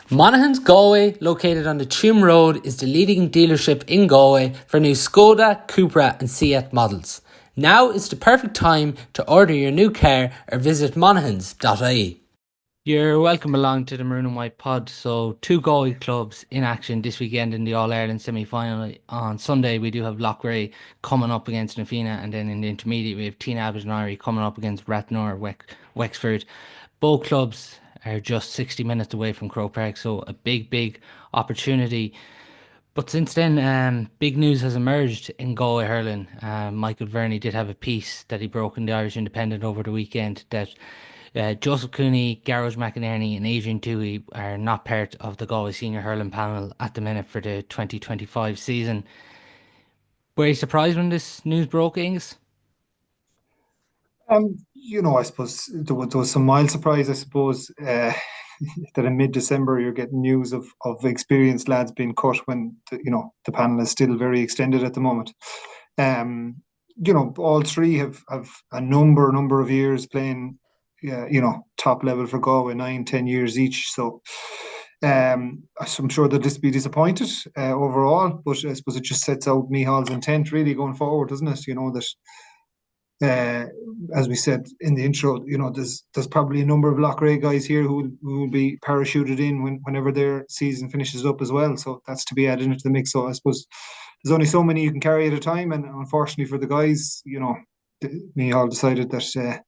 Monaghans Galway, located on the Tuam Road, is the leading dealership in Galway for new SKODA, CUPRA and Seat models. Now is the perfect time to order your new car or visit Monaghans.ie. You're welcome along to the Maroon and White pod. So, two Galway clubs in action this weekend in the All-Ireland semi-final. On Sunday, we do have Loughrea coming up against Nafina, and then in the intermediate, we have Tynagh-Abbey coming up against Rathnure, Wexford. Both clubs are just 60 minutes away from Croke Park, so a big opportunity. But since then, big news has emerged in Galway hurling. Michael Verney did have a piece that he broke in the Irish Independent over the weekend that Joseph Cooney, Garage McInerney and Adrian Dewey are not part of the Galway senior hurling panel at the minute for the 2025 season. Were you surprised when this news broke, Aonghus? I suppose there was some mild surprise, I suppose, that in mid-December you're getting news of experienced lads being cut when the panel is still very extended at the moment. All three have a number of years playing, top level for Galway, 9-10 years each. So I'm sure they'll just be disappointed overall, but I suppose it just sets out Mihall's intent really going forward, doesn't it? That. As we said in the intro, there's probably a number of Loughrea guys here who will be parachuted in whenever their season finishes up as well. So that's to be added into the mix. So I suppose there's only so many you can carry at a time, and unfortunately for the guys, Micheál decided that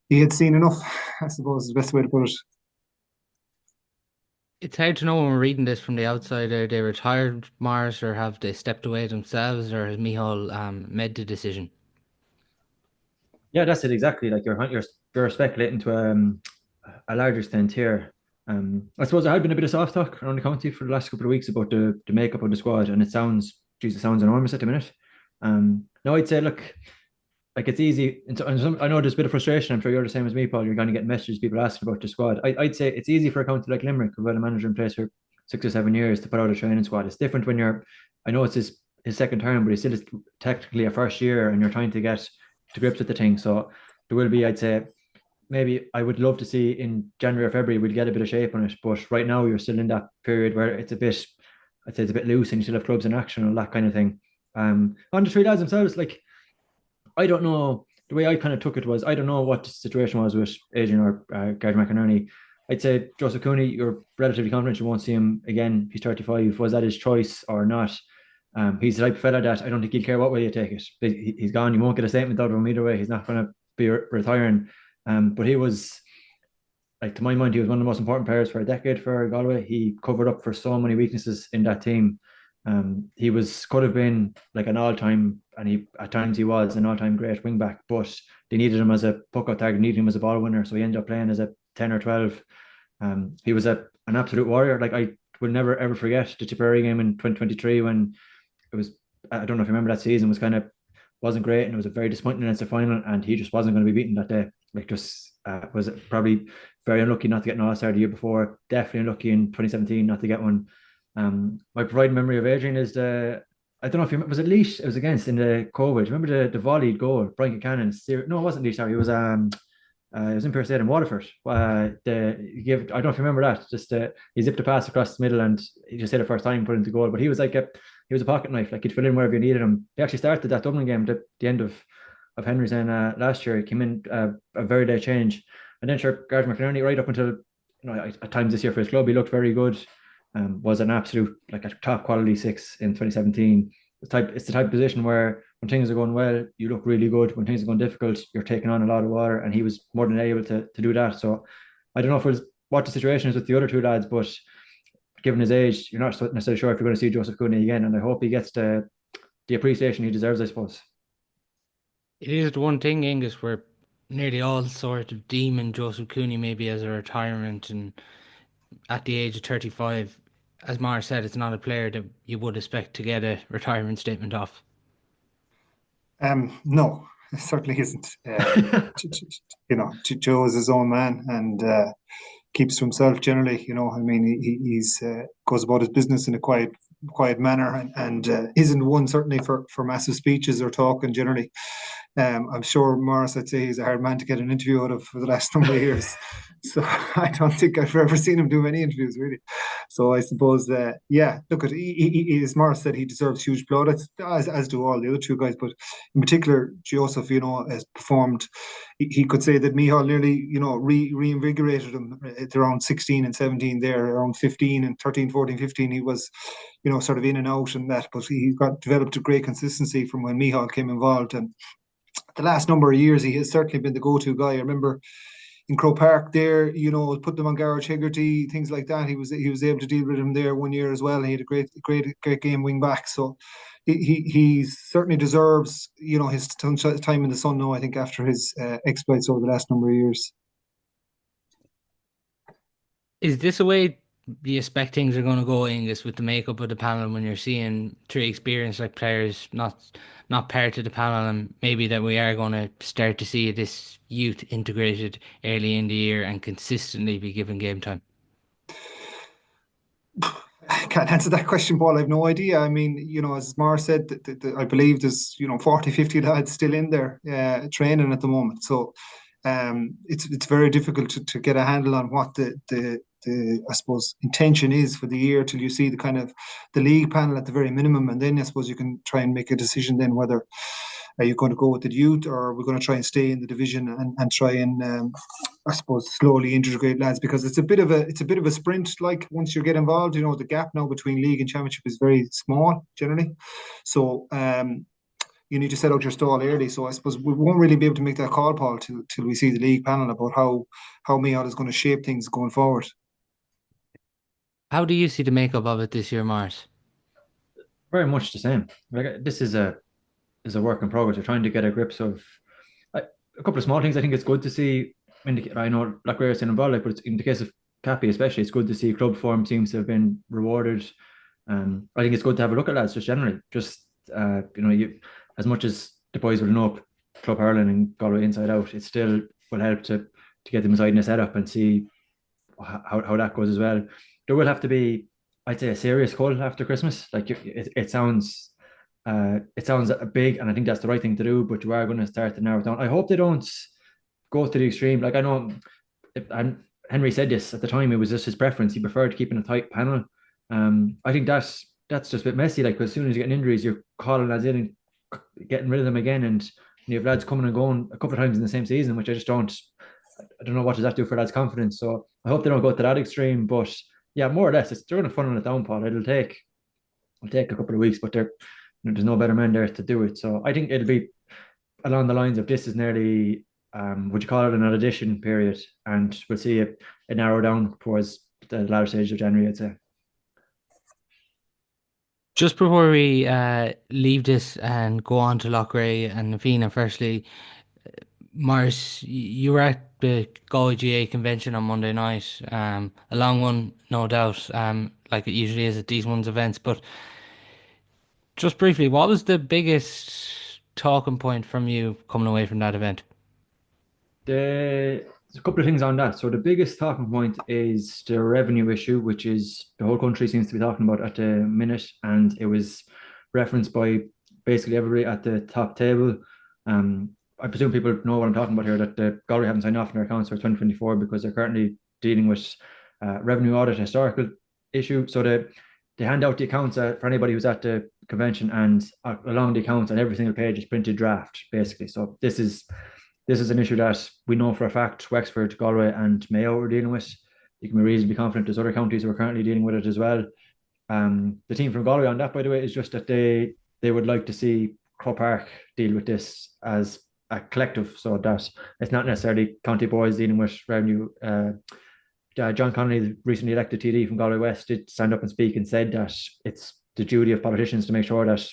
he had seen enough, I suppose is the best way to put it. It's hard to know when we're reading this from the outside. Are they retired, Maurice, or have they stepped away themselves, or has Micheál made the decision? Yeah, that's it exactly. Like you're speculating to a larger extent here. I suppose there had been a bit of soft talk around the county for the last couple of weeks about the makeup of the squad, and it sounds enormous at the minute. No, I'd say look, like it's easy. And I know there's a bit of frustration. I'm sure you're the same as me, Paul. You're going to get messages, people asking about the squad. I'd say it's easy for a county like Limerick, who've had a manager in place for 6 or 7 years, to put out a training squad. It's different when I know it's his second term, but he's still technically a first year, and you're trying to get to grips with the thing. So there will be, I'd say, maybe I would love to see in January or February we'll get a bit of shape on it. But right now you're still in that period where I'd say it's a bit loose, and you still have clubs in action and that kind of thing. On the three lads themselves, like I don't know. The way I kind of took it was I don't know what the situation was with Adrian or Gareth McInerney. I'd say Joseph Cooney, you're relatively confident you won't see him again. He's 35. Was that his choice or not? He's the type of fella that I don't think he'll care what way you take it. He's gone. You won't get a statement out of him either way. He's not going to be retiring. But he was, like, to my mind, he was one of the most important players for a decade for Galway. He covered up for so many weaknesses in that team. He could have been like an all-time, and at times he was an all-time great wing back, but they needed him as a puck-out target, needed him as a ball winner, so he ended up playing as a 10 or 12. He was an absolute warrior. Like, I will never ever forget the Tipperary game in 2023 when it was, I don't know if you remember, that season wasn't great, and it was a very disappointing against the final, and he just wasn't going to be beaten that day. Like, just was probably very unlucky not to get an All-Star the year before, definitely unlucky in 2017 not to get one. My pride memory of Adrian is I don't know if you remember, was it Laois it was against in the COVID? Remember the volleyed goal, Brian Callanan? No, it wasn't Laois, sorry, it was in Pearse in Waterford. I don't know if you remember that. Just he zipped a pass across the middle and he just hit it first time, put it into goal. But he was a pocket knife, like he'd fill in wherever you needed him. He actually started that Dublin game at the end of Henry's End last year. He came in a very late change, and then sure, Gareth McInerney right up until at times this year for his club, he looked very good. Was an absolute, like, a top quality six in 2017. It's the type of position where when things are going well, you look really good. When things are going difficult, you're taking on a lot of water, and he was more than able to do that. So I don't know what the situation is with the other two lads, but given his age, you're not necessarily sure if you're going to see Joseph Cooney again, and I hope he gets the appreciation he deserves, I suppose. It is the one thing, Aonghus, where nearly all sort of demon Joseph Cooney maybe as a retirement, and at the age of 35, as Mar said, it's not a player that you would expect to get a retirement statement off. No, it certainly isn't. Joe is his own man, and keeps to himself generally. I mean, he's goes about his business in a quiet quiet manner, and isn't one certainly for massive speeches or talking generally. I'm sure Maurice, I'd say he's a hard man to get an interview out of for the last number of years. So I don't think I've ever seen him do any interviews really. So I suppose, look, as Maurice said, he deserves huge plaudits, as do all the other two guys. But in particular, Joseph, has performed. He could say that Micheál nearly, reinvigorated him at around 16 and 17 there, around 15 and 13, 14, 15. He was, sort of in and out and that, but he developed a great consistency from when Micheál came involved. And the last number of years, he has certainly been the go-to guy. I remember in Croke Park there, put them on Garage Hegarty, things like that. He was able to deal with him there one year as well. He had a great game wing back. So he certainly deserves, his time in the sun now, I think, after his exploits over the last number of years. Is this a way you expect things are going to go, Aonghus, with the makeup of the panel, when you're seeing three experienced players not part of the panel, and maybe that we are going to start to see this youth integrated early in the year and consistently be given game time? I can't answer that question, Paul. I have no idea. I mean, as Maurice said, I believe there's 40, 50 lads still in there training at the moment. So it's very difficult to get a handle on what the I suppose intention is for the year till you see the kind of the league panel at the very minimum, and then I suppose you can try and make a decision then whether are you going to go with the youth or we're going to try and stay in the division and try and I suppose slowly integrate lads, because it's a bit of a sprint. Like once you get involved, the gap now between league and championship is very small generally, so you need to set out your stall early. So I suppose we won't really be able to make that call, Paul, till we see the league panel about how Micheál is going to shape things going forward. How do you see the makeup of it this year, Maurice? Very much the same. Like, this is a work in progress. We're trying to get a grips of a couple of small things. I think it's good to see. I know Loughrea is involved, but in the case of Cappy especially, it's good to see club form seems to have been rewarded. I think it's good to have a look at lads just generally. Just you, as much as the boys will know club hurling and Galway inside out, it still will help to get them inside in a setup and see how that goes as well. There will have to be, I'd say, a serious call after Christmas. Like it sounds big, and I think that's the right thing to do. But you are going to start to narrow it down. I hope they don't go to the extreme. Like I know, and Henry said this at the time. It was just his preference. He preferred keeping a tight panel. I think that's just a bit messy. Like as soon as you get injuries, you're calling lads in and getting rid of them again, and you have lads coming and going a couple of times in the same season, which I don't know what does that do for lads' confidence. So I hope they don't go to that extreme, but. Yeah, more or less, they're going to funnel it down, Paul. It'll take a couple of weeks, but there's no better man there to do it. So I think it'll be along the lines of this is nearly, would you call it an audition period? And we'll see it narrow down towards the latter stage of January, I'd say. Just before we leave this and go on to Loughrea and Nafina, firstly, Maurice, you were at the Galway GAA convention on Monday night. A long one, no doubt, like it usually is at these ones events. But just briefly, what was the biggest talking point from you coming away from that event? There's a couple of things on that. So the biggest talking point is the revenue issue, which is the whole country seems to be talking about at the minute, and it was referenced by basically everybody at the top table. I presume people know what I'm talking about here, that the Galway haven't signed off on their accounts for 2024 because they're currently dealing with revenue audit historical issue. So they hand out the accounts for anybody who's at the convention, and along the accounts on every single page is printed draft, basically. So this is an issue that we know for a fact Wexford, Galway and Mayo are dealing with. You can be reasonably confident there's other counties who are currently dealing with it as well. The team from Galway on that, by the way, is just that they would like to see Croke Park deal with this as a collective, so that it's not necessarily county boys dealing with revenue. John Connolly, the recently elected TD from Galway West, did stand up and speak and said that it's the duty of politicians to make sure that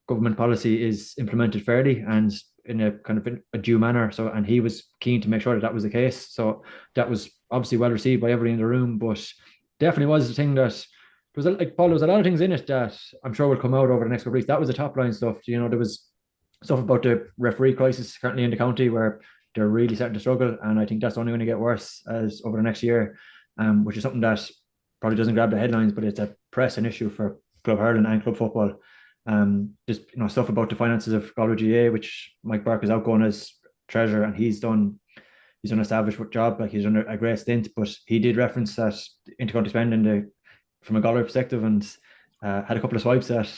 government policy is implemented fairly and in a kind of a due manner. So, and he was keen to make sure that was the case. So that was obviously well received by everybody in the room, but definitely was the thing that was like, Paul, there was a lot of things in it that I'm sure will come out over the next couple of weeks. That was the top line stuff. There was stuff about the referee crisis currently in the county where they're really starting to struggle, and I think that's only going to get worse as over the next year, which is something that probably doesn't grab the headlines, but it's a pressing issue for club hurling and club football. Just stuff about the finances of Galway GAA, which Mike Burke is outgoing as treasurer, and he's done an established job. Like, he's done a great stint, but he did reference that intercounty spending from a Galway perspective, and had a couple of swipes at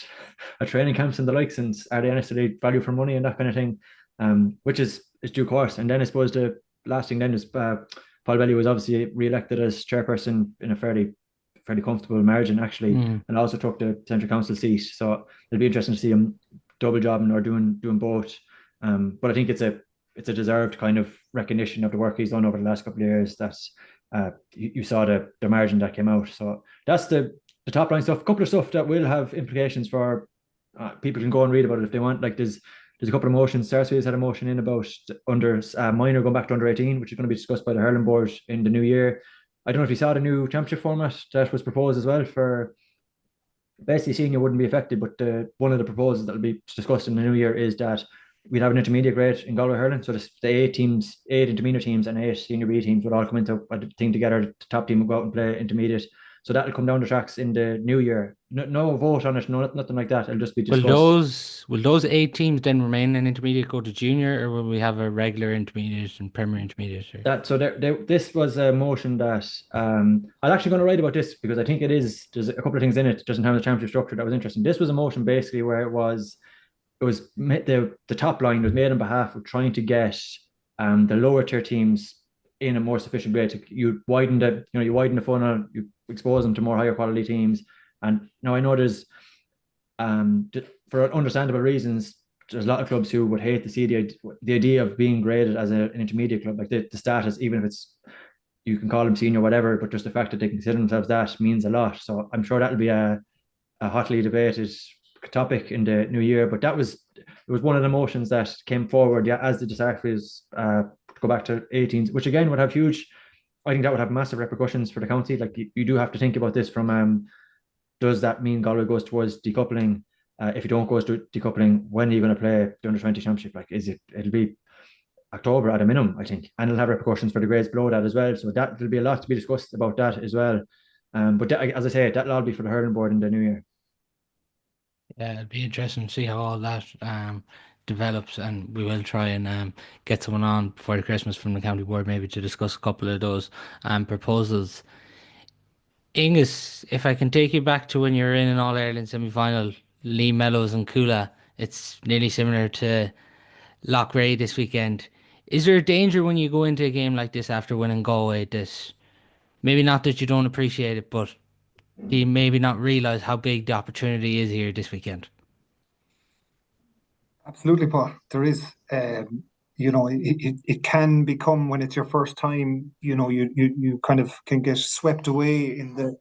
training camps and the likes, and are they necessarily value for money and that kind of thing, which is due course. And then I suppose the last thing then is Paul Belly was obviously re-elected as chairperson in a fairly comfortable margin, actually, and also took the central council seat. So it'll be interesting to see him double jobbing or doing both. But I think it's a deserved kind of recognition of the work he's done over the last couple of years. That you saw the margin that came out. So that's the top line stuff. A couple of stuff that will have implications for people can go and read about it if they want. Like, there's a couple of motions. Sarsfield's had a motion in about under minor going back to under 18, which is going to be discussed by the hurling board in the new year. I don't know if you saw the new championship format that was proposed as well. For basically, senior wouldn't be affected, but one of the proposals that will be discussed in the new year is that we'd have an intermediate grade in Galway hurling. So the 8 intermediate teams and 8 senior B teams would all come into a thing together. The top team would go out and play intermediate. So that'll come down the tracks in the new year. No vote on it, nothing like that. It'll just be discussed. Will those 8 teams then remain in intermediate, go to junior, or will we have a regular intermediate and Premier intermediate? This was a motion that I'm actually going to write about this, because I think there's a couple of things in it just in terms of championship structure that was interesting. This was a motion basically where it was the top line was made on behalf of trying to get the lower tier teams in a more sufficient way. You widen the funnel, you expose them to more higher quality teams. And now I know there's for understandable reasons, there's a lot of clubs who would hate to see the idea of being graded as an intermediate club, like the status, even if it's, you can call them senior, whatever, but just the fact that they consider themselves that means a lot. So I'm sure that'll be a hotly debated topic in the new year. But it was one of the motions that came forward, as the Sarsfields go back to 18s, which again would have I think that would have massive repercussions for the county. Like, you do have to think about this from does that mean Galway goes towards decoupling? If you don't go to decoupling, when are you going to play the under-20 championship? Like, it'll be October at a minimum, I think, and it'll have repercussions for the grades below that as well. So there'll be a lot to be discussed about that as well. But as I say, that'll all be for the hurling board in the new year. Yeah, it'll be interesting to see how all that develops, and we will try and get someone on before Christmas from the county board, maybe to discuss a couple of those proposals. Aonghus, if I can take you back to when you were in an All-Ireland semi-final, Lee Mellows and Coola, it's nearly similar to Loughrea this weekend. Is there a danger when you go into a game like this after winning Galway that maybe not that you don't appreciate it, but do you maybe not realise how big the opportunity is here this weekend? Absolutely, Paul. There is. It can become, when it's your first time, you kind of can get swept away in the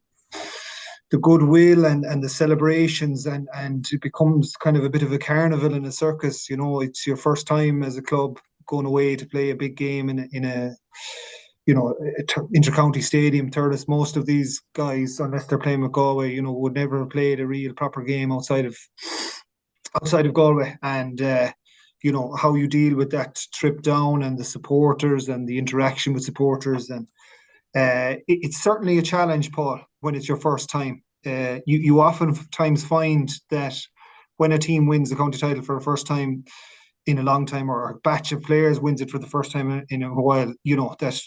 goodwill and the celebrations, and it becomes kind of a bit of a carnival and a circus. It's your first time as a club going away to play a big game in a inter-county stadium. Thurles, most of these guys, unless they're playing with Galway, would never have played a real proper game outside of Galway. And how you deal with that trip down and the supporters and the interaction with supporters, and it's certainly a challenge, Paul, when it's your first time. You oftentimes find that when a team wins the county title for the first time in a long time, or a batch of players wins it for the first time in a while, that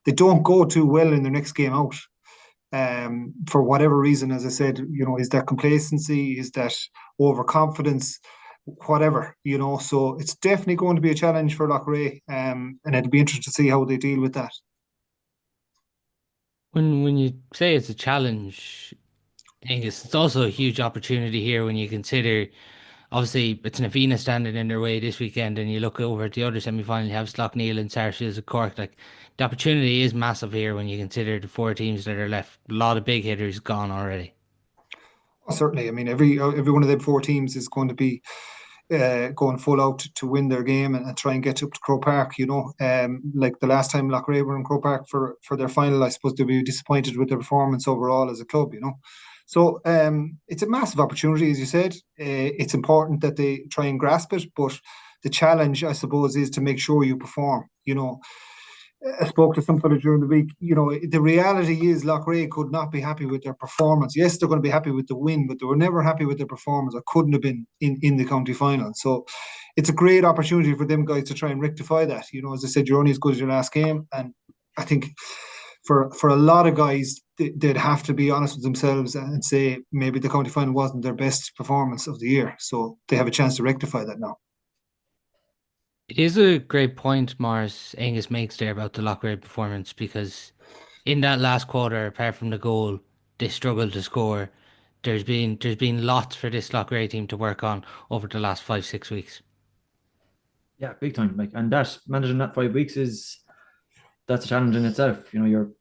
they don't go too well in their next game out. For whatever reason, as I said, is that complacency, is that overconfidence, whatever, so it's definitely going to be a challenge for Loughrea, and it'll be interesting to see how they deal with that. When you say it's a challenge, Aonghus, it's also a huge opportunity here when you consider, obviously, it's Nafina standing in their way this weekend, and you look over at the other semi-final, you have Slaughtneil and Sarsfields of Cork. Like, the opportunity is massive here when you consider the 4 teams that are left. A lot of big hitters gone already. Certainly. I mean, every one of them 4 teams is going to be going full out to win their game and try and get up to Croke Park. Like the last time Loughrea were in Croke Park for their final, I suppose they'll be disappointed with their performance overall as a club. So it's a massive opportunity, as you said. It's important that they try and grasp it, but the challenge, I suppose, is to make sure you perform. I spoke to some fella during the week. The reality is Loughrea could not be happy with their performance. Yes, they're going to be happy with the win, but they were never happy with their performance, or couldn't have been in the county final. So it's a great opportunity for them guys to try and rectify that. As I said, you're only as good as your last game, and I think for a lot of guys, they'd have to be honest with themselves and say maybe the county final wasn't their best performance of the year. So they have a chance to rectify that now. It is a great point Maurice Aonghus makes there about the Loughrea performance, because in that last quarter, apart from the goal, they struggled to score. There's been lots for this Loughrea team to work on over the last 5-6 weeks. Yeah, big time. And that managing that 5 weeks that's a challenge in itself. You're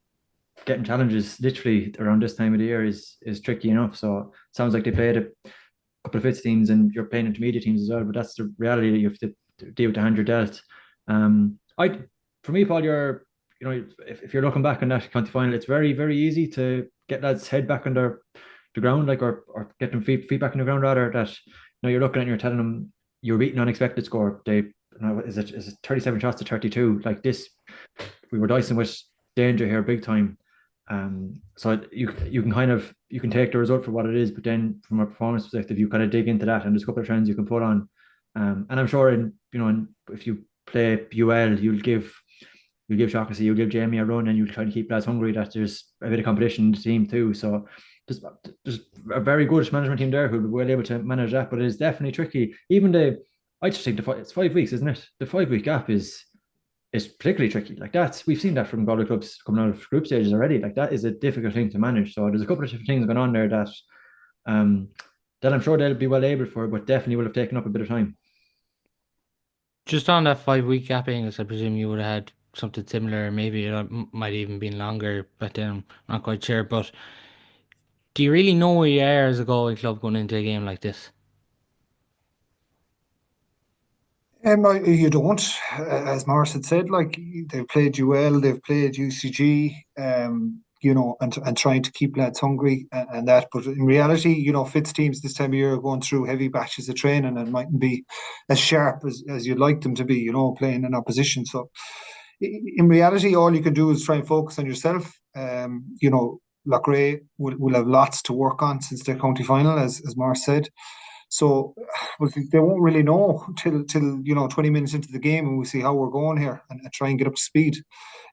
getting challenges literally around this time of the year is tricky enough. So it sounds like they played a couple of fifth teams and you're playing intermediate teams as well. But that's the reality that you have to deal with the hand you're dealt. For me, Paul, if you're looking back on that county final, it's very, very easy to get lads' head back on the ground, or get them feet back on the ground rather. That you're looking at and you're telling them you're beating unexpected score. Is it 37 shots to 32? Like this, we were dicing with danger here big time. So you can take the result for what it is, but then from a performance perspective, you kind of dig into that, and there's a couple of trends you can put on. And I'm sure if you play UL, you'll give Shaughnessy, you'll give Jamie a run, and you'll try to keep lads hungry that there's a bit of competition in the team too. So there's a very good management team there who will be able to manage that, but it is definitely tricky. I just think it's 5 weeks, isn't it? The 5 week gap is particularly tricky. Like we've seen that from Galway clubs coming out of group stages already. Like that is a difficult thing to manage. So there's a couple of different things going on there that I'm sure they'll be well able for, but definitely will have taken up a bit of time. Just on that 5 week gap, Angus, I presume you would have had something similar. Maybe it might even been longer, but then I'm not quite sure. But do you really know where you are as a Galway club going into a game like this? You don't, as Maurice had said, like they've played UL, they've played UCG, and trying to keep lads hungry and that. But in reality, Fitz teams this time of year are going through heavy batches of training and mightn't be as sharp as you'd like them to be, playing in opposition. So in reality, all you can do is try and focus on yourself. Loughrea will have lots to work on since their county final, as Maurice said. So they won't really know till 20 minutes into the game, and we'll see how we're going here and try and get up to speed.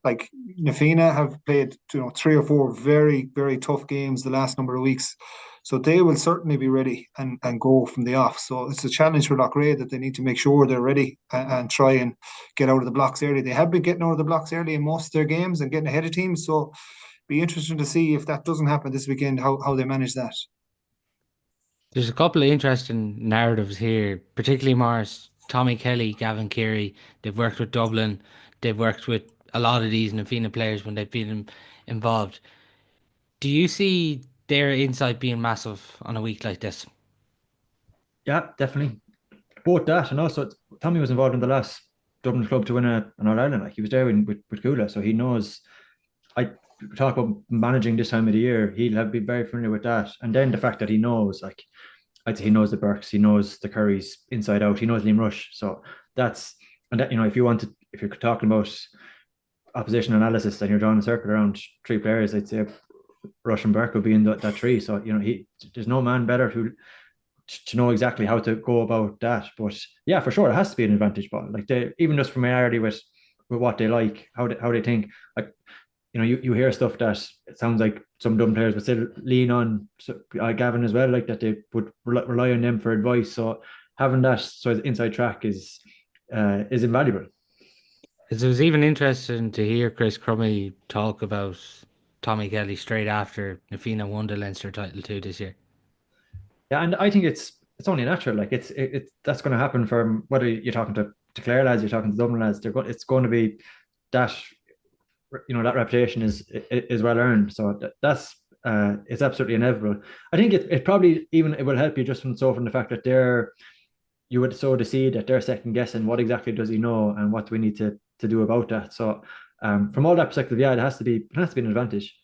Like Nafina have played 3 or 4 very, very tough games the last number of weeks. So they will certainly be ready and go from the off. So it's a challenge for Loughrea that they need to make sure they're ready and try and get out of the blocks early. They have been getting out of the blocks early in most of their games and getting ahead of teams. So be interesting to see if that doesn't happen this weekend, how they manage that. There's a couple of interesting narratives here, particularly Maurice, Tommy Kelly, Gavin Keary. They've worked with Dublin. They've worked with a lot of these Nafina players when they've been involved. Do you see their insight being massive on a week like this? Yeah, definitely. Both that and also Tommy was involved in the last Dublin club to win an All Ireland. Like he was there with Kula, so he knows. I talk about managing this time of the year. He'll have been very familiar with that, and then the fact that he knows, like I'd say, he knows the Burks, he knows the Currys inside out, he knows Liam Rush. So if you're talking about opposition analysis and you're drawing a circle around 3 players, I'd say Rush and Burke would be in that 3. So there's no man better to know exactly how to go about that. But yeah, for sure, it has to be an advantage. But like even just familiarity with what they like, how they think. Like you hear stuff that it sounds like some Dublin players would still lean on Gavin as well, like that they would rely on them for advice. So having that sort of inside track is invaluable. It was even interesting to hear Chris Crummy talk about Tommy Kelly straight after Nafina won the Leinster title too this year. Yeah, and I think it's only natural. Like it's that's going to happen from whether you're talking to Clare lads, you're talking to Dublin lads. It's going to be that that reputation is well earned. So that's it's absolutely inevitable. I think it probably even it will help you just from the fact that you would sow the seed that they're second guessing what exactly does he know and what do we need to do about that. So from all that perspective, yeah, it has to be an advantage.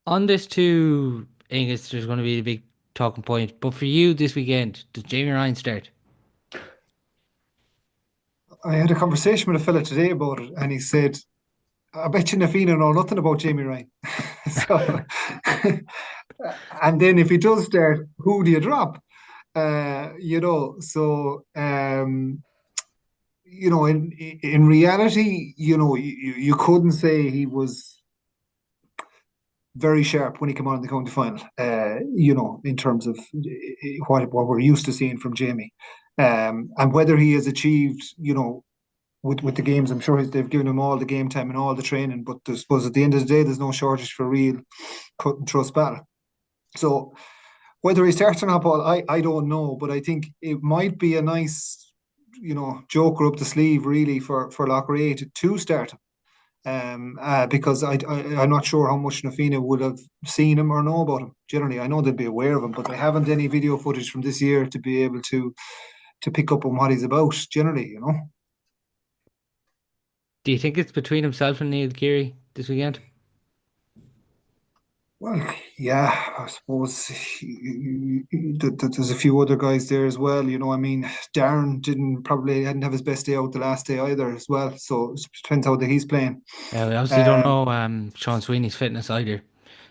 On this too, Angus, there's going to be a big talking point. But for you this weekend, does Jamie Ryan start? I had a conversation with a fella today about it, and he said, I bet you Nafina know nothing about Jamie Ryan. So, and then if he does start, who do you drop? So in reality, you couldn't say he was very sharp when he came on in the county final. In terms of what we're used to seeing from Jamie, and whether he has achieved, with the games, I'm sure they've given him all the game time and all the training. But I suppose at the end of the day, there's no shortage for real cut and thrust battle. So whether he starts or not, Paul, I don't know. But I think it might be a nice, joker up the sleeve really for Loughrea to start him. Because I'm not sure how much Nafina would have seen him or know about him. Generally, I know they'd be aware of him, but they haven't any video footage from this year to be able to pick up on what he's about. Generally, Do you think it's between himself and Neil Geary this weekend? Well, yeah, I suppose there's a few other guys there as well. I mean, Darren hadn't have his best day out the last day either as well. So it depends how he's playing. We obviously don't know Sean Sweeney's fitness either.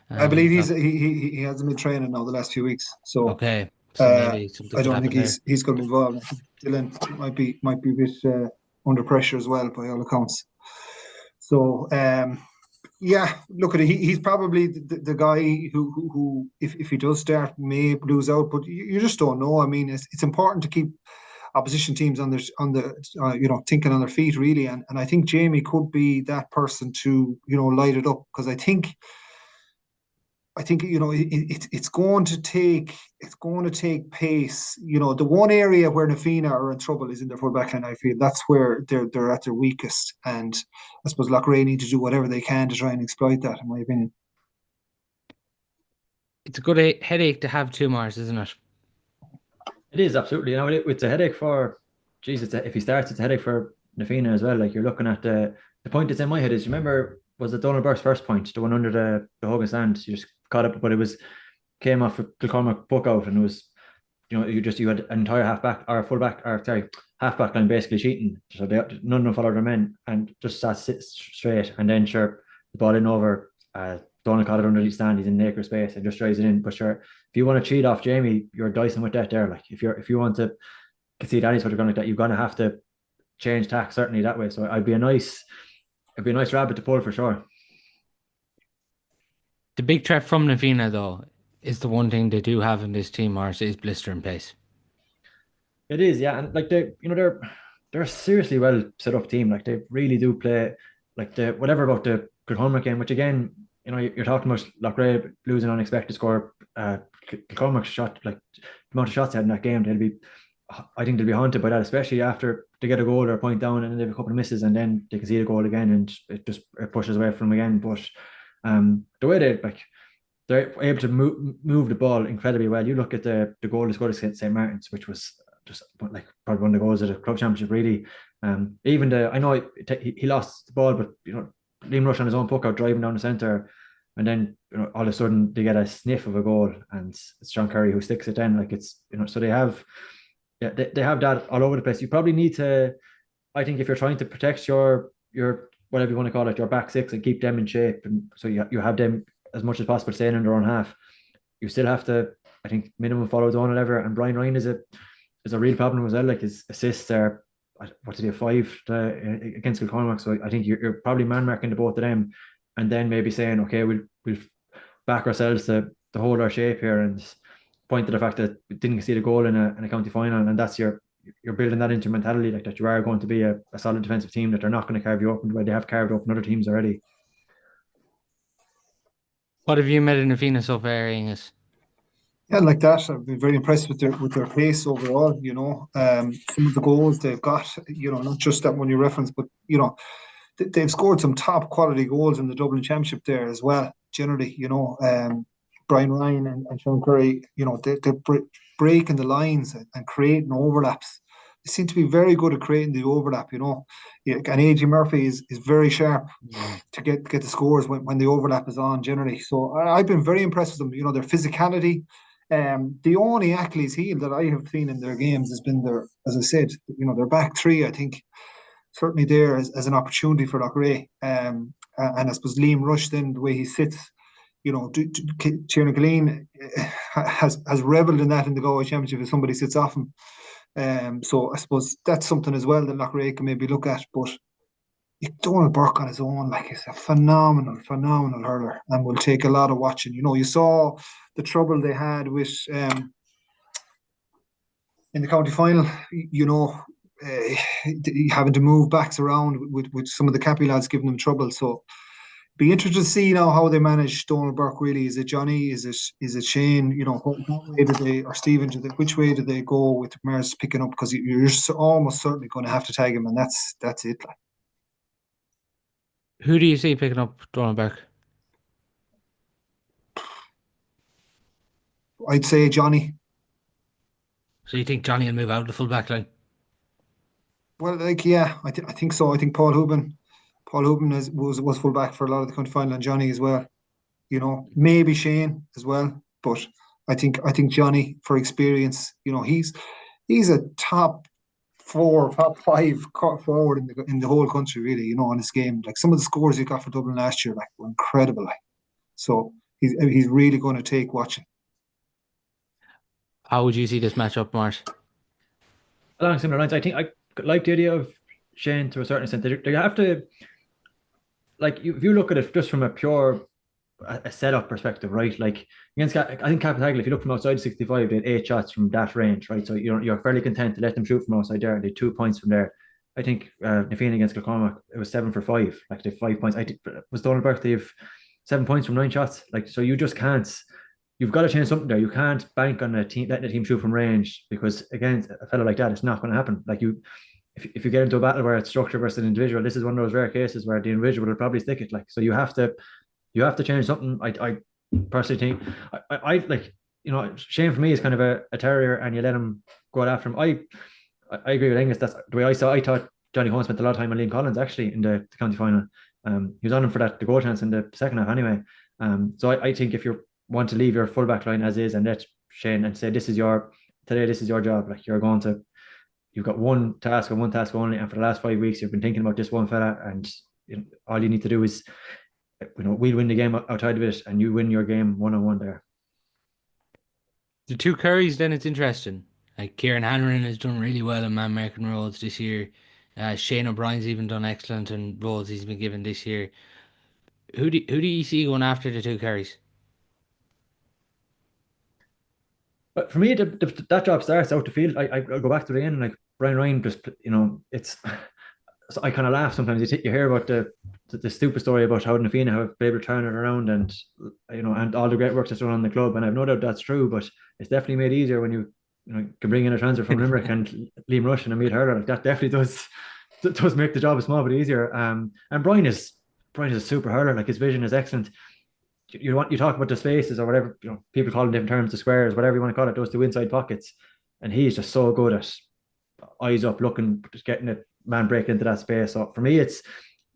I believe he hasn't been training now the last few weeks. So okay, so maybe something I don't think there. he's going to be involved. Dylan might be a bit under pressure as well by all accounts. So yeah, look at it. He's probably the guy who if he does start, may lose out, but you just don't know. I mean, it's important to keep opposition teams on the thinking on their feet really, and I think Jamie could be that person to light it up, because I think it's going to take pace. The one area where Na Fianna are in trouble is in their full back line. I feel that's where they're at their weakest, and I suppose Loughrea need to do whatever they can to try and exploit that, in my opinion. It's a good headache to have tomorrows, isn't it? It is, absolutely. It's a headache for Jesus. If he starts, it's a headache for Na Fianna as well. Like, you're looking at the point that's in my head is, remember, was it Donald Burke's first point, the one under the Hogan stand? You just caught up, but it came off Kilcormac puck out, and it was, you had an entire halfback line basically cheating. So none of them followed their men and just sat straight, and then sure, the ball in over. Donald caught it under the stand. He's in acre space and just drives it in. But sure, if you want to cheat off Jamie, you're dicing with that there. Like, if you want to concede any sort of gun like that, you're going to have to change tack certainly that way. So it'd be a nice rabbit to pull for sure. The big threat from Na Fianna, though, is the one thing they do have in this team, Maurice, is blistering pace. It is, yeah, and like they're a seriously well set up team. Like, they really do play like whatever about the Kilcormac game, which again, you're talking about Loughrea losing on expected score. Kilcormac shot, like the amount of shots they had in that game, I think they'll be haunted by that, especially after they get a goal or a point down and then they have a couple of misses and then they can see the goal again and it pushes away from them again. But the way they're able to move the ball incredibly well. You look at the goal they scored against St. Martin's, which was just like probably one of the goals of the club championship really. Even I know he lost the ball, but Liam Rush on his own puck out driving down the centre, and then all of a sudden they get a sniff of a goal and it's John Curry who sticks it in. Like, it's so they have that all over the place. You probably need to, I think, if you're trying to protect your whatever you want to call it, your back six, and keep them in shape, and so you have them as much as possible staying in their own half, you still have to, I think, minimum follow zone or whatever. And Brian Ryan is a real problem as well. Like, his assists are, what did he have, 5 against Kilcormac? So I think you're probably man marking the both of them, and then maybe saying, okay, we'll back ourselves to hold our shape here, and point to the fact that we didn't see the goal in a county final, and that's you're building that into mentality, like that you are going to be a solid defensive team, that they're not going to carve you up the way they have carved up in other teams already. What have you made of Na Fianna so far, Aonghus? Yeah, like that. I've been very impressed with their pace overall. Some of the goals they've got, not just that one you referenced, but they've scored some top quality goals in the Dublin Championship there as well. Generally, Brian Ryan and Sean Curry, they're breaking the lines and creating overlaps. They seem to be very good at creating the overlap. And AJ Murphy is very sharp to get the scores when the overlap is on. Generally, so I've been very impressed with them. Their physicality. The only Achilles heel that I have seen in their games has been as I said, their back three. I think certainly there as an opportunity for Loughrea. And I suppose Liam Rush, then the way he sits, Tiernan Gilleen has revelled in that in the Galway Championship if somebody sits off him. So I suppose that's something as well that Loughrea can maybe look at. But Donald Burke on his own, like, he's a phenomenal hurler, and will take a lot of watching. You saw the trouble they had with in the county final, having to move backs around with some of the Cappy lads giving them trouble. So be interested to see now how they manage Donald Burke. Really, is it Johnny? Is it Shane? What way do they, or Stephen? Which way do they go with Maurice picking up? Because you're almost certainly going to have to tag him, and that's it. Like. Who do you see picking up Donald Burke? I'd say Johnny. So you think Johnny will move out of the full back line? Well, I think so. I think Paul Houben was full back for a lot of the county final, and Johnny as well. Maybe Shane as well, but I think Johnny, for experience, he's a top 4, top 5 forward in the whole country, really. On this game, like some of the scores he got for Dublin last year, like, were incredible. Like, so he's really going to take watching. How would you see this matchup, Maurice? Along similar lines, I think I like the idea of Shane to a certain extent. They have to, like, if you look at it just from a pure setup perspective, right? Like against, I think Capital, if you look from outside 65, they had 8 shots from that range, right? So you're fairly content to let them shoot from outside there. They had 2 points from there. I think Nafina against Kilcormac, it was 7 for 5. Like, they have 5 points. I think was Donald Burke, they have 7 points from 9 shots. Like, so you just can't. You've got to change something there. You can't bank on letting the team shoot from range, because again, a fellow like that, it's not going to happen. Like, if you get into a battle where it's structure versus an individual, this is one of those rare cases where the individual will probably stick it. Like, so you have to change something. I personally think I like, Shane for me is kind of a terrier, and you let him go after him. I agree with Aonghus. That's the way I saw. I thought Johnny Hunt spent a lot of time on Liam Collins actually in the county final. He was on him for the goal chance in the second half anyway. So I think if you want to leave your full back line as is and let Shane and say this is your job, like, you've got one task and one task only, and for the last 5 weeks you've been thinking about this one fella, and all you need to do is, we'll win the game outside of it, and you win your game one-on-one there. The 2 Currys, then it's interesting. Like, Kieran Hanrahan has done really well in Man American roles this year. Shane O'Brien's even done excellent in roles he's been given this year. Who do you see going after the 2 Currys? But for me, that job starts out the field. I'll go back to the end, like, Brian Ryan just, it's. So I kind of laugh sometimes. You hear about the stupid story about how Nafina have been able to turn it around, and and all the great work that's done on the club, and I've no doubt that's true. But it's definitely made easier when you can bring in a transfer from Limerick and Liam Rush and Amid Hurler. Like, that definitely does make the job a small bit easier. And Brian is a super hurler. Like, his vision is excellent. You talk about the spaces or whatever, people call them different terms, the squares, whatever you want to call it, those 2 inside pockets, and he's just so good at eyes up, looking, just getting it, man, break into that space. So for me, it's,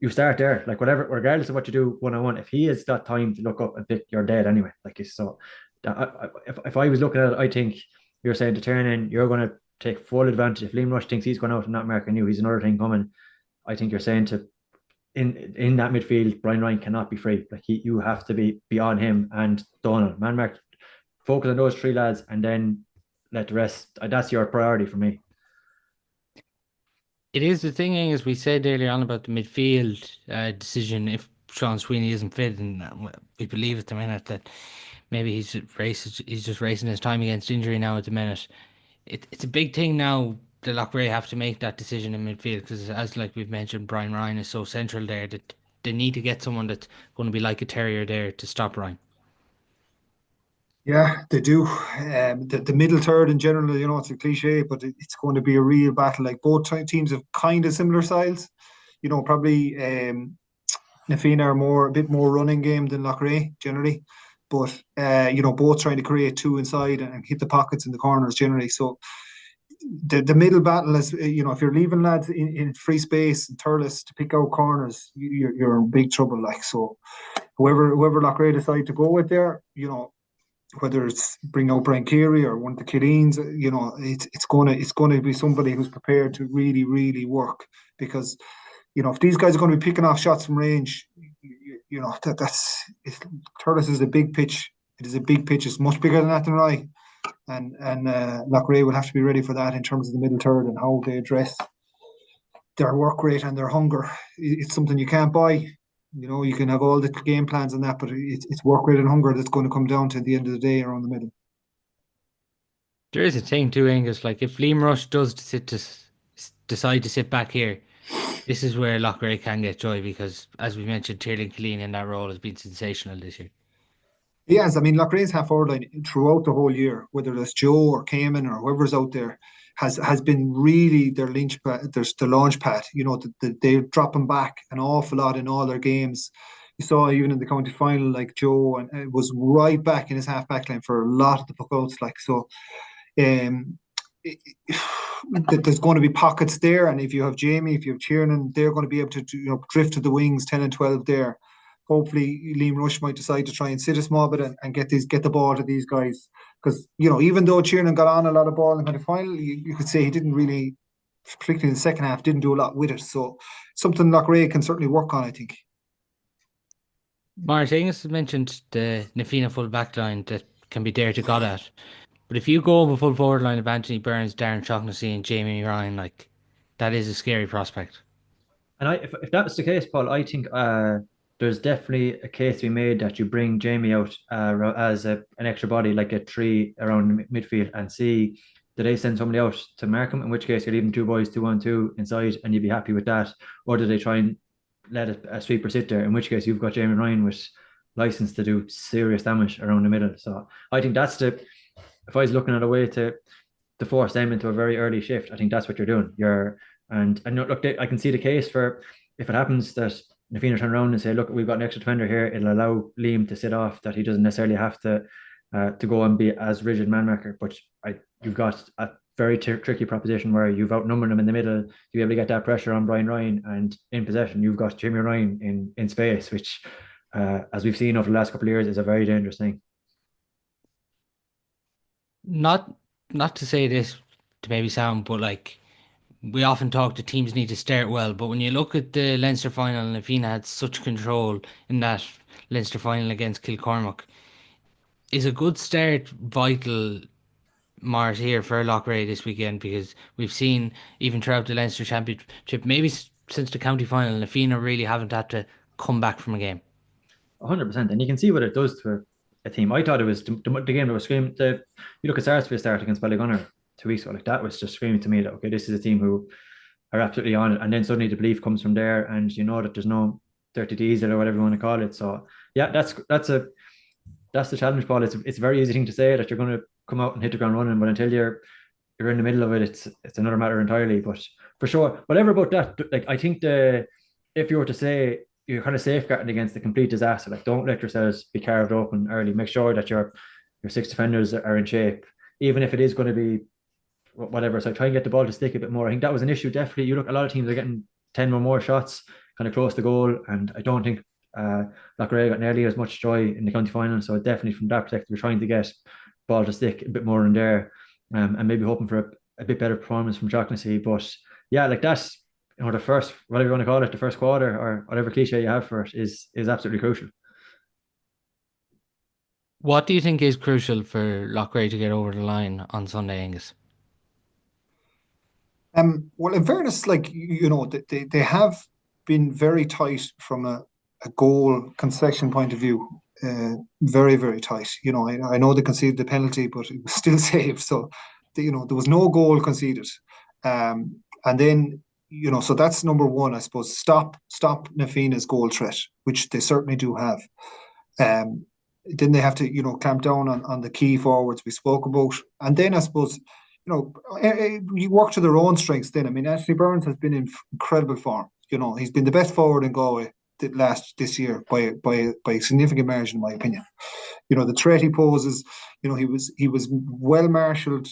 you start there, like, whatever, regardless of what you do one-on-one, if he has got time to look up and pick, you're dead anyway. Like, so if I was looking at it, I think you're saying to turn in, you're going to take full advantage. If Liam Rush thinks he's going out and not marking you, he's another thing coming. I think you're saying to, in that midfield, Brian Ryan cannot be free. Like, you have to be on him and Donald. Man mark, focus on those 3 lads, and then let the rest. That's your priority for me. It is the thing, as we said earlier on about the midfield decision. If Sean Sweeney isn't fit, and we believe at the minute that maybe he's just racing his time against injury now at the minute. It's a big thing now. The Loughrea have to make that decision in midfield, because, as like we've mentioned, Brian Ryan is so central there that they need to get someone that's going to be like a terrier there to stop Ryan. Yeah, they do. The middle third in general, it's a cliche, but it's going to be a real battle. Like, both teams have kind of similar styles. Probably Nafina are a bit more running game than Loughrea generally, but both trying to create 2 inside and hit the pockets in the corners generally. So the middle battle is, if you're leaving lads in free space and Turles to pick out corners, you're in big trouble. Like, so whoever Loughrea decide to go with there, whether it's bring out Brian Carey or one of the Killeens, it's going to be somebody who's prepared to really, really work, because if these guys are going to be picking off shots from range, Thurles is a big pitch. It is a big pitch. It's much bigger than Athenry, and Loughrea will have to be ready for that in terms of the middle third and how they address their work rate and their hunger. It's something you can't buy. You can have all the game plans and that, but it's work rate and hunger that's going to come down to the end of the day around the middle. There is a thing too, Aonghus. Like if Liam Rush does decide to sit back here, this is where Loughrea can get joy, because, as we mentioned, Tyrling Killeen in that role has been sensational this year. Yes, I mean, Loughrea's half forward line throughout the whole year, whether it's Joe or Cayman or whoever's out there, has been really their launch pad. They're dropping back an awful lot in all their games. You saw even in the county final, like Joe, and it was right back in his half back line for a lot of the puckouts. There's going to be pockets there, and if you have Jamie, if you have Tiernan, they're going to be able to drift to the wings 10 and 12 there. Hopefully Liam Rush might decide to try and sit a small bit and get the ball to these guys, because even though Tiernan got on a lot of ball in the final, you could say he didn't really, particularly in the second half, didn't do a lot with it. So something Loughrea can certainly work on, I think. Maurice, Aonghus has mentioned the Nafina full back line that can be there to got at. But if you go over full forward line of Anthony Burns, Darren Shaughnessy and Jamie Ryan, that is a scary prospect. And if that's the case, Paul, I think there's definitely a case to be made that you bring Jamie out as an extra body, like a 3 around midfield, and see, do they send somebody out to mark him, in which case you're leaving 2 boys 2-on-2 inside and you'd be happy with that, or do they try and let a sweeper sit there, in which case you've got Jamie Ryan with license to do serious damage around the middle. So I think that's if I was looking at a way to force them into a very early shift, I think that's what you're doing. Look, I can see the case for, if it happens that Nafina turn around and say, look, we've got an extra defender here, it'll allow Liam to sit off, that he doesn't necessarily have to go and be as rigid man marker. But you've got a very tricky proposition where you've outnumbered them in the middle to be able to get that pressure on Brian Ryan, and in possession you've got Jamie Ryan in space, which as we've seen over the last couple of years is a very dangerous thing. Not to say this to maybe sound, but we often talk that teams need to start well, but when you look at the Leinster final, Nafina had such control in that Leinster final against Kilcormac. Is a good start vital, Mars, here for Loughrea this weekend? Because we've seen, even throughout the Leinster Championship, maybe since the county final, Nafina really haven't had to come back from a game. 100%, and you can see what it does to a team. I thought it was the game that was screaming. You look at Sarsfield start against Ballygunner 2 weeks ago, that was just screaming to me that, okay, this is a team who are absolutely on it, and then suddenly the belief comes from there, and that there's no dirty diesel or whatever you want to call it. So yeah, that's the challenge, Paul. It's a very easy thing to say that you're going to come out and hit the ground running, but until you're in the middle of it, it's another matter entirely. But for sure, whatever about that, I think if you were to say you're kind of safeguarding against the complete disaster, don't let yourselves be carved open early. Make sure that your 6 defenders are in shape, even if it is going to be whatever. So try and get the ball to stick a bit more. I think that was an issue. Definitely, you look, a lot of teams are getting 10 or more shots kind of close to goal, and I don't think Loughrea got nearly as much joy in the county final. So definitely from that perspective, we're trying to get ball to stick a bit more in there, and maybe hoping for a bit better performance from Shaughnessy. But yeah, that's the first, whatever you want to call it, the first quarter or whatever cliche you have for it is absolutely crucial. What do you think is crucial for Loughrea to get over the line on Sunday, Aonghus? Well, in fairness, they have been very tight from a goal concession point of view. Very, very tight. I know they conceded the penalty, but it was still saved. So, there was no goal conceded. And then, so that's number one, I suppose. Stop Nafina's goal threat, which they certainly do have. Then they have to, clamp down on the key forwards we spoke about. And then I suppose, you work to their own strengths then. I mean, Anthony Burns has been in incredible form. He's been the best forward in Galway this year by a significant margin, in my opinion. The threat he poses, he was well marshalled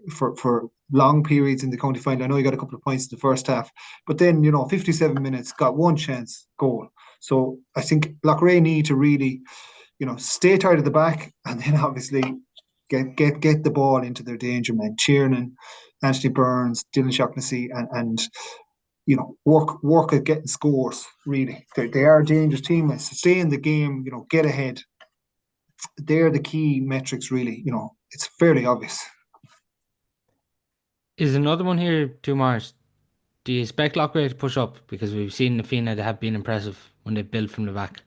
for long periods in the county final. I know he got a couple of points in the first half, but then 57 minutes, got one chance, goal. So I think Loughrea need to really, stay tight at the back, and then obviously get the ball into their danger men. Tiernan, Anthony Burns, Dylan Shaughnessy, and work at getting scores. Really, they are a dangerous team. Stay in the game. Get ahead. They're the key metrics. Really, it's fairly obvious. Is another one here, Tuam? Do you expect Loughrea to push up? Because we've seen Nafina, they have been impressive when they've built from the back.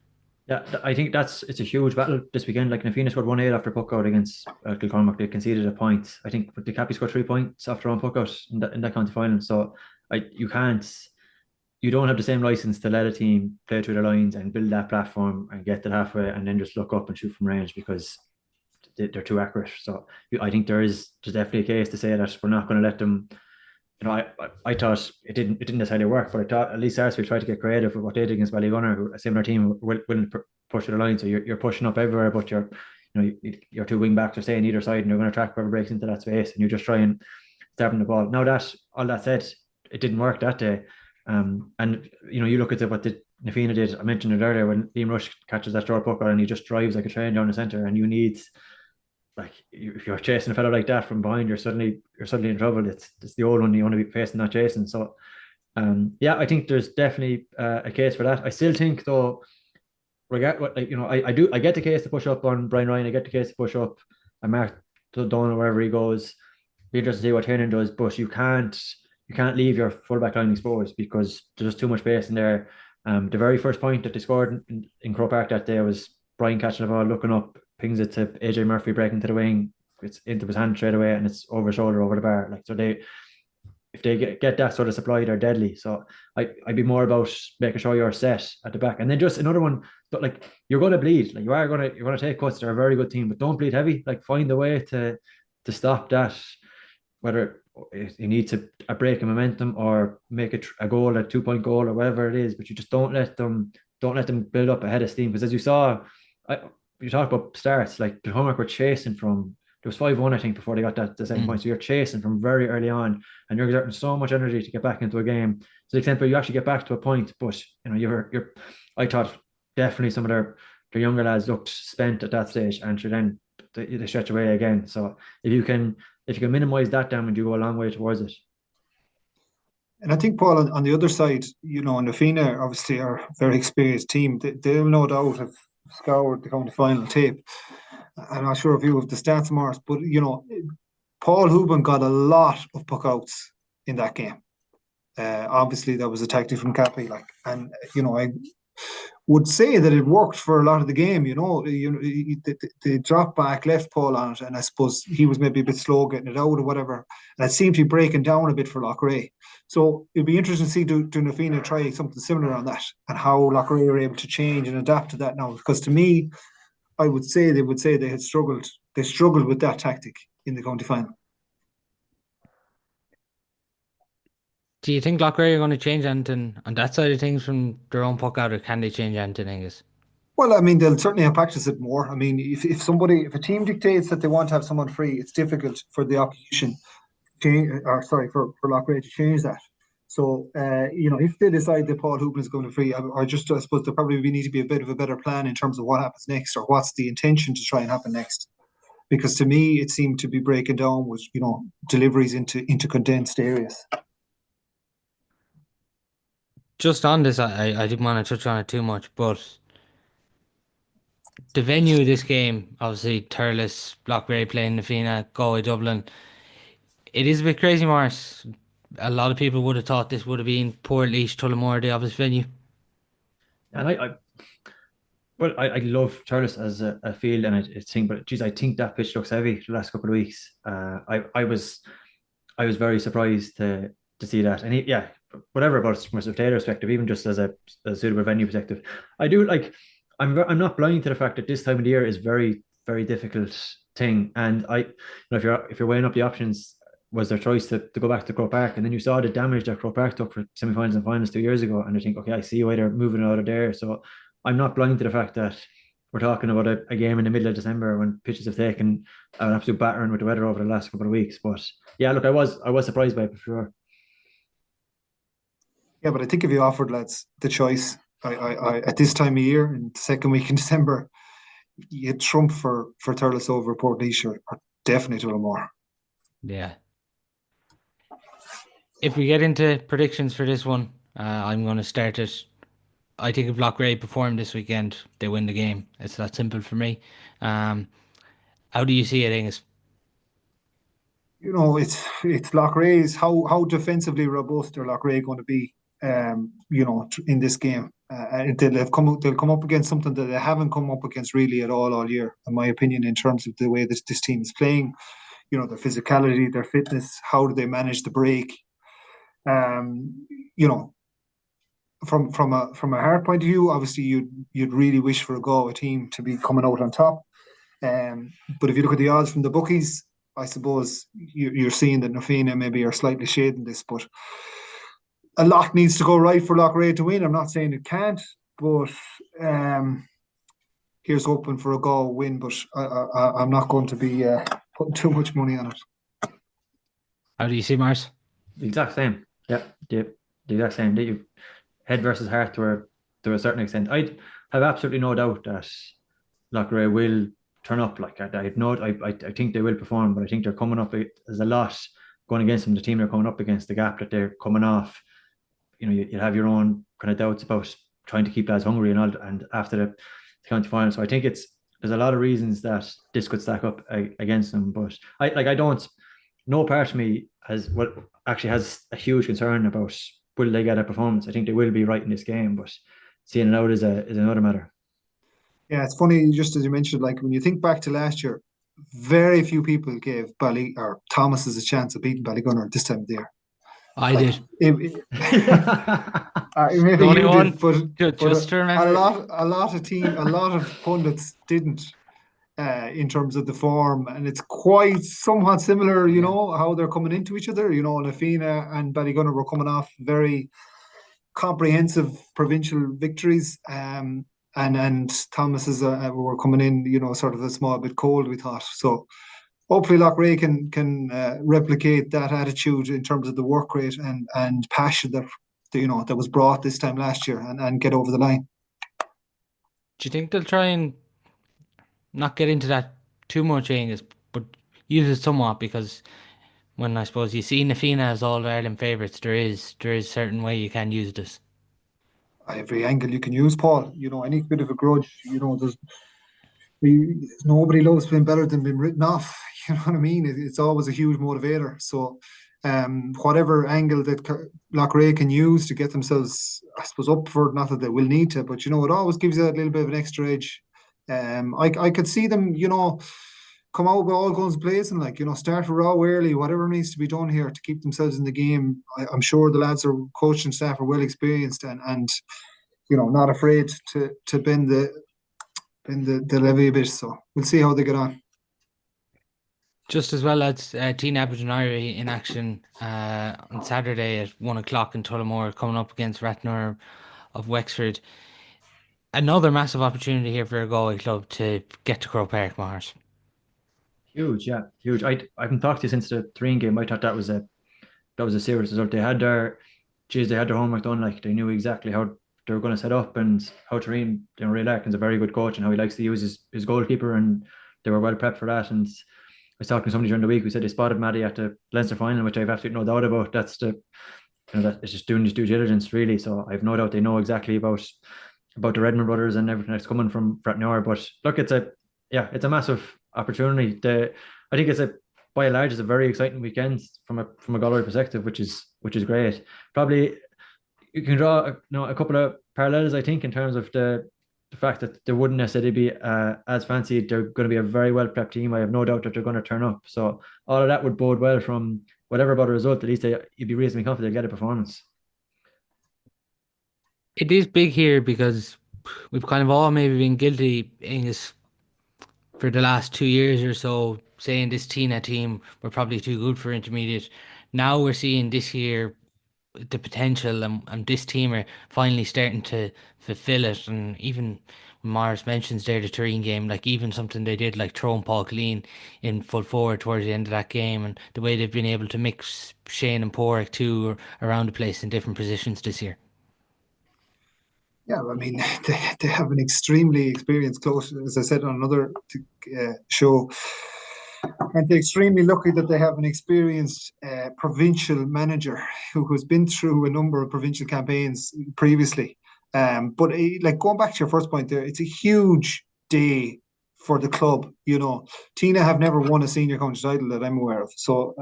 Yeah, I think it's a huge battle this weekend. Like Nafina scored 1-8 after puck out against Kilcormac. They conceded a point. I think the Cappy scored 3 points after on puck out in that county final. So you don't have the same license to let a team play through the lines and build that platform and get to halfway and then just look up and shoot from range, because they're too accurate. So I think there's definitely a case to say that we're not going to let them. I thought it didn't necessarily work, but I thought at least Sarsfield tried to get creative with what they did against Ballygunner, who a similar team willing to push to the line. So you're pushing up everywhere, but your two wing backs are staying either side, and you're going to track whoever breaks into that space, and you just try and stab them the ball. Now that all that said, it didn't work that day. And you look at what the Nafina did. I mentioned it earlier when Liam Rush catches that short puck and he just drives like a train down the centre, and you need, like, if you're chasing a fellow like that from behind, you're suddenly in trouble. It's the old one, you want to be facing that chasing. So I think there's definitely a case for that. I still think though, I get the case to push up on Brian Ryan, I get the case to push up and Mark Donovan wherever he goes. Be interested to see what Tiernan does, but you can't leave your fullback line exposed, because there's too much space in there. The very first point that they scored in Croke Park that day was Brian catching the ball, looking up, pings it to AJ Murphy breaking to the wing. It's into his hand straight away, and it's over his shoulder over the bar. Like, so if they get that sort of supply, they're deadly. So I'd be more about making sure you're set at the back, and then just another one. But like, you're going to bleed. Like, you're going to take cuts. They're a very good team, but don't bleed heavy. Like, find a way to stop that. Whether you need to break a momentum or make a goal, a 2-point goal, or whatever it is, but you just don't let them build up ahead of steam. Because as you saw, you talk about starts, like the Kilcormac were chasing from, there was 5-1 I think before they got the second point. So you're chasing from very early on, and you're exerting so much energy to get back into a game. To the extent where you actually get back to a point, but I thought definitely some of their younger lads looked spent at that stage, and then they stretch away again. So if you can minimize that damage, you go a long way towards it. And I think, Paul, on the other side, Nafina obviously are a very experienced team. They'll no doubt have scoured the county final tape. I'm not sure if you have the stats, Maurice, but Paul Houben got a lot of puck outs in that game. Obviously, that was a tactic from Cappy, I would say that it worked for a lot of the game. The drop back left Paul on it, and I suppose he was maybe a bit slow getting it out or whatever. And it seemed to be breaking down a bit for Loughrea. So it'd be interesting to see do Nafina try something similar on that, and how Loughrea are able to change and adapt to that now. Because to me, I would say they had struggled. They struggled with that tactic in the county final. Do you think Loughrea are going to change anything on that side of things from their own puck out, or can they change anything, Aonghus? Well, I mean, they'll certainly have practiced it more. I mean, if a team dictates that they want to have someone free, it's difficult for the opposition for Loughrea to change that. So, if they decide that Paul Houben is going to free, I suppose there probably need to be a bit of a better plan in terms of what happens next, or what's the intention to try and happen next. Because to me, it seemed to be breaking down with, deliveries into condensed areas. Just on this, I didn't want to touch on it too much, but the venue of this game, obviously Thurles, Loughrea playing Nafina, Galway, Dublin. It is a bit crazy, Maurice. A lot of people would have thought this would have been Port Leash, Tullamore, the obvious venue. And I love Thurles as a field and a thing, but geez, I think that pitch looks heavy the last couple of weeks. I was very surprised to see that, and whatever about it from a spectator perspective, even just as a suitable venue perspective, I do like. I'm not blind to the fact that this time of the year is very, very difficult thing, and if you're weighing up the options, was their choice to go back to Croke Park, and then you saw the damage that Croke Park took for semi-finals and finals 2 years ago, and I think, okay, I see why they're moving it out of there. So I'm not blind to the fact that we're talking about a game in the middle of December when pitches have taken an absolute battering with the weather over the last couple of weeks. But yeah, look, I was surprised by it for sure. Yeah, but I think if you offered lads the choice, I at this time of year, in the second week in December, you trump for Thurles over Portlaoise or definitely Tullamore. Yeah. If we get into predictions for this one, I'm going to start it. I think if Loughrea perform this weekend, they win the game. It's that simple for me. How do you see it, Aonghus? It's Loughrea's how defensively robust are Loughrea going to be, in this game. They'll come up against something that they haven't come up against really at all year, in my opinion, in terms of the way this team is playing. Their physicality, their fitness, how do they manage the break? Um, you know, from a heart point of view, obviously you'd really wish for a Galway team to be coming out on top. But if you look at the odds from the bookies, I suppose you're seeing that Nafina maybe are slightly shading this, but a lot needs to go right for Loughrea to win. I'm not saying it can't, but here's hoping for a Galway win. But I'm not going to be putting too much money on it. How do you see Maurice? The exact same. Yeah, the exact same. You head versus heart to a certain extent. I have absolutely no doubt that Loughrea will turn up. Like I think they will perform, but I think they're coming up. There's a lot going against them. The team they're coming up against, the gap that they're coming off. You have your own kind of doubts about trying to keep lads hungry and all, and after the county final. So I think there's a lot of reasons that this could stack up against them. But I don't. No part of me has a huge concern about will they get a performance. I think they will be right in this game, but seeing it out is another matter. Yeah, it's funny, just as you mentioned, like when you think back to last year, very few people gave Thomas a chance of beating Ballygunner this time of the year. I did. Maybe The only you one, did, just to remember. a lot of pundits didn't. In terms of the form, and it's quite somewhat similar, how they're coming into each other. Nafina and Ballygunner were coming off very comprehensive provincial victories, and Thomas's were coming in, sort of a small bit cold, we thought. So hopefully Loughrea can replicate that attitude in terms of the work rate and passion that was brought this time last year and get over the line. Do you think they'll try and not get into that too much, Aonghus, but use it somewhat? Because when I suppose you see Nafina as all Ireland favourites, there is certain way you can use this. Every angle you can use, Paul. Any bit of a grudge. Nobody loves being better than being written off. You know what I mean? It's always a huge motivator. So, whatever angle that Loughrea can use to get themselves, I suppose, up for it, not that they will need to, but it always gives you that little bit of an extra edge. I could see them, come out with all guns blazing, start a row early, whatever needs to be done here to keep themselves in the game. I'm sure the lads are coached and staff are well experienced and not afraid to bend the levy a bit. So we'll see how they get on. Just as well as Tynagh-Abbey in action on Saturday at 1:00 in Tullamore, coming up against Rathnure of Wexford. Another massive opportunity here for a Galway club to get to Croke Park, Maurice. Huge, yeah, huge. I haven't talked to you since the Tyreen game. I thought that was a serious result. They had their homework done. Like they knew exactly how they were going to set up and how Tyreen, Ray Larkin's a very good coach and how he likes to use his goalkeeper, and they were well prepped for that. And I was talking to somebody during the week who said they spotted Maddie at the Leinster final, which I have absolutely no doubt about. That's that it's just doing his due diligence really. So I have no doubt they know exactly about the Redmond brothers and everything that's coming from Rathnure. But look, it's a massive opportunity. I think by and large it's a very exciting weekend from a Galway perspective, which is great. Probably you can draw a couple of parallels, I think, in terms of the fact that they wouldn't necessarily be as fancy. They're going to be a very well prepped team. I have no doubt that they're going to turn up. So all of that would bode well from whatever about the result. At least you'd be reasonably confident they'll get a performance. It is big here because we've kind of all maybe been guilty, Aonghus, for the last 2 years or so, saying this Tina team were probably too good for intermediate. Now we're seeing this year the potential, and this team are finally starting to fulfill it. And even when Maurice mentions there the Turin game, like even something they did like throwing Paul Shaughnessy in full forward towards the end of that game, and the way they've been able to mix Shane and Porrick too around the place in different positions this year. Yeah, I mean, they have an extremely experienced coach, as I said on another show, and they're extremely lucky that they have an experienced provincial manager who has been through a number of provincial campaigns previously. But like going back to your first point there, it's a huge day for the club. You know, Tynagh have never won a senior county title that I'm aware of. So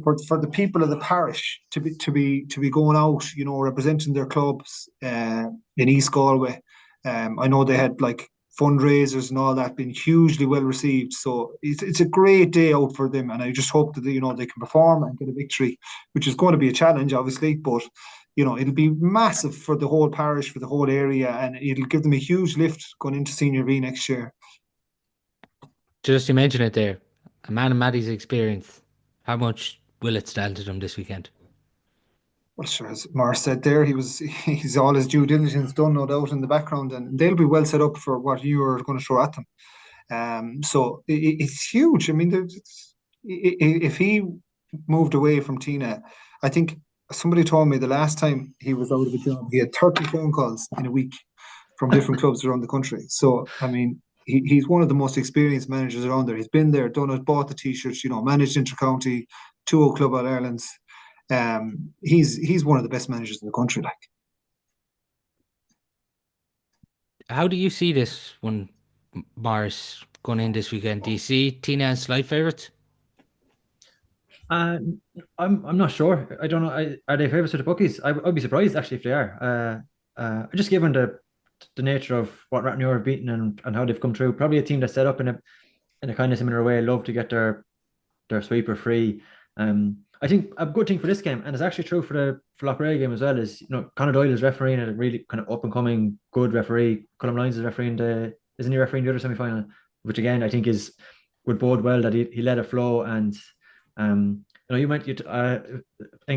for the people of the parish to be going out, you know, representing their clubs in East Galway. I know they had like fundraisers and all that been hugely well received. So it's a great day out for them, and I just hope that they can perform and get a victory, which is going to be a challenge, obviously, but it'll be massive for the whole parish, for the whole area, and it'll give them a huge lift going into Senior B next year. Just to mention it there, a man of Maddie's experience, how much will it stand to them this weekend? Well, sure, as Maurice said there, he's all his due diligence done, no doubt, in the background, and they'll be well set up for what you are going to throw at them. So it's huge. I mean, if he moved away from Tynagh, I think somebody told me the last time he was out of a job, he had 30 phone calls in a week from different clubs around the country. So, I mean, he's one of the most experienced managers around there. He's been there, done it, bought the t-shirts, managed Intercounty, 2 Club All Ireland's. He's one of the best managers in the country. Like, how do you see this one, Maurice, going in this weekend? Do you see Tynagh as slight favourites? I'm not sure. I don't know. Are they favourites with the bookies? I'd be surprised actually if they are. Just given the nature of what Rathnure have beaten and how they've come through, probably a team that's set up in a kind of similar way, love to get their sweeper free. I think a good thing for this game, and it's actually true for Loughrea game as well, is Conor Doyle is refereeing a really kind of up and coming good referee. Colm Lyons is refereeing isn't he refereeing the other semi-final, which again I think would bode well that he let it flow. And Aonghus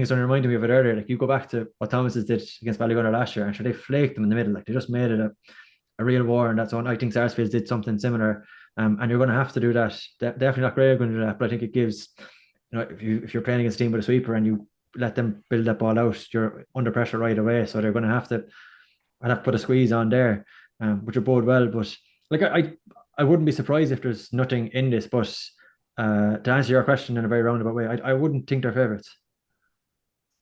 reminded me of it earlier. Like, you go back to what Thomas's did against Ballygunner last year, and sure, they flaked them in the middle. Like, they just made it a real war, and that's on. I think Sarsfields did something similar, and you're going to have to do that. Definitely Loughrea are going to do that, but I think it gives, if you're playing against a team with a sweeper and you let them build that ball out, you're under pressure right away. So they're going to have to put a squeeze on there, which will bode well. But like, I wouldn't be surprised if there's nothing in this. But to answer your question in a very roundabout way, I wouldn't think they're favourites.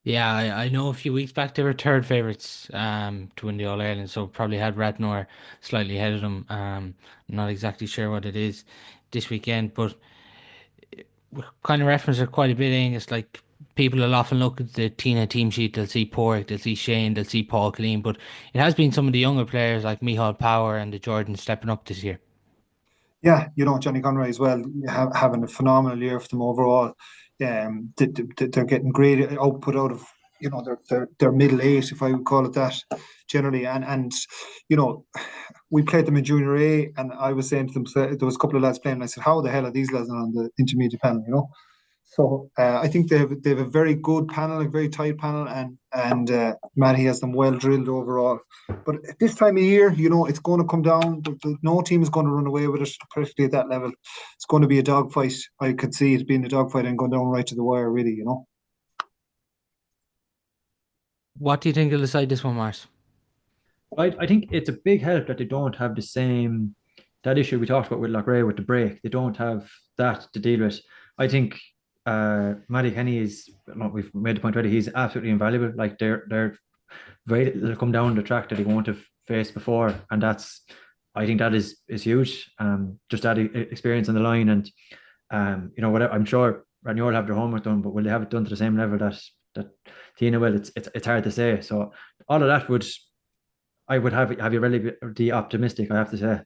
Yeah, I know a few weeks back they were third favourites to win the All Ireland, so probably had Rathnure slightly ahead of them. Not exactly sure what it is this weekend, but we kind of reference it quite a bit. It's like people will often look at the Tynagh team sheet, they'll see Porrick, they'll see Shane, they'll see Paul Killeen, but it has been some of the younger players like Micheál Power and the Jordans stepping up this year. Yeah, Johnny Conroy as well, having a phenomenal year for them overall. They're getting great output out of their middle eight, if I would call it that, generally. And we played them in Junior A, and I was saying to them, there was a couple of lads playing, and I said, how the hell are these lads on the intermediate panel? So I think they have a very good panel, a very tight panel, and Matty has them well drilled overall. But at this time of year, it's going to come down. No team is going to run away with it, particularly at that level. It's going to be a dogfight. I could see it being a dogfight and going down right to the wire, really. What do you think will decide this one, Mars? I think it's a big help that they don't have that issue we talked about with Loughrea with the break. They don't have that to deal with. I think Matty Kenny we've made the point already, he's absolutely invaluable. Like, they're very little to come down the track that he won't have faced before, and I think that is huge. Just that experience on the line, and whatever, I'm sure Rathnure will have their homework done, but will they have it done to the same level that Tynagh will? It's hard to say. So all of that I would have you really optimistic, I have to say.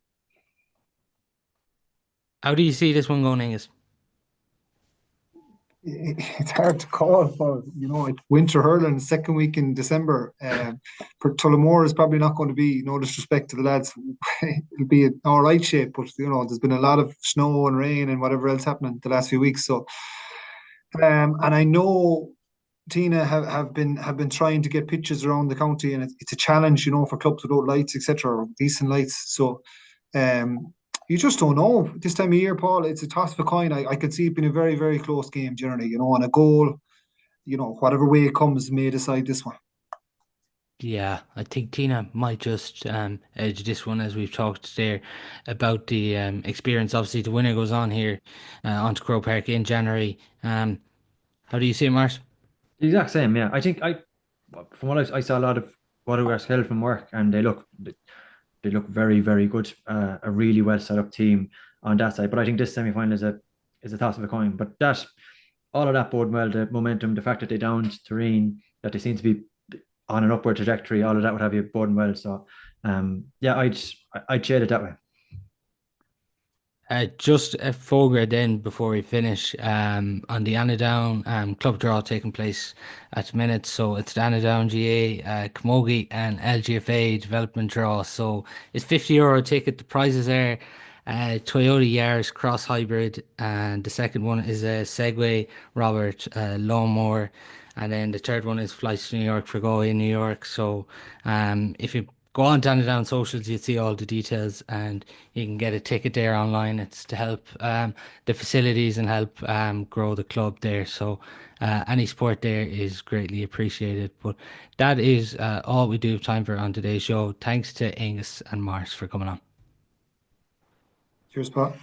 How do you see this one going, Aonghus? It's hard to call for, it's winter hurling, second week in December. For Tullamore is probably not going to be, no disrespect to the lads, it'll be an all right shape, but there's been a lot of snow and rain and whatever else happening the last few weeks. So, and I know Tynagh have been trying to get pitches around the county, and it's a challenge, for clubs without lights, etc., or decent lights. So, you just don't know this time of year, Paul. It's a toss of a coin. I could see it being a very, very close game, generally. On a goal, whatever way it comes may decide this one. Yeah, I think Tina might just edge this one as we've talked there about the experience. Obviously, the winner goes on here onto Croke Park in January. How do you see it, Mart? The exact same, yeah. I think from what I saw a lot of Watergrass Hill from work, and they look very, very good. A really well set up team on that side. But I think this semi final is a toss of a coin. But that all of that bode well. The momentum, the fact that they downed Tureen, that they seem to be on an upward trajectory, all of that would have you boding well. So, yeah, I'd shade it that way. Just a Fogra then before we finish on the Anadown club draw taking place at the minute. So it's the Anadown GA, Camogie and LGFA development draw. So it's €50 ticket. The prizes are Toyota Yaris Cross Hybrid, and the second one is a Segway Robert lawnmower, and then the third one is flights to New York for Galway in New York. So if you go on to Down socials, you see all the details, and you can get a ticket there online. It's to help the facilities and help grow the club there. So any support there is greatly appreciated. But that is all we do have time for on today's show. Thanks to Aonghus and Maurice for coming on. Cheers, Pat.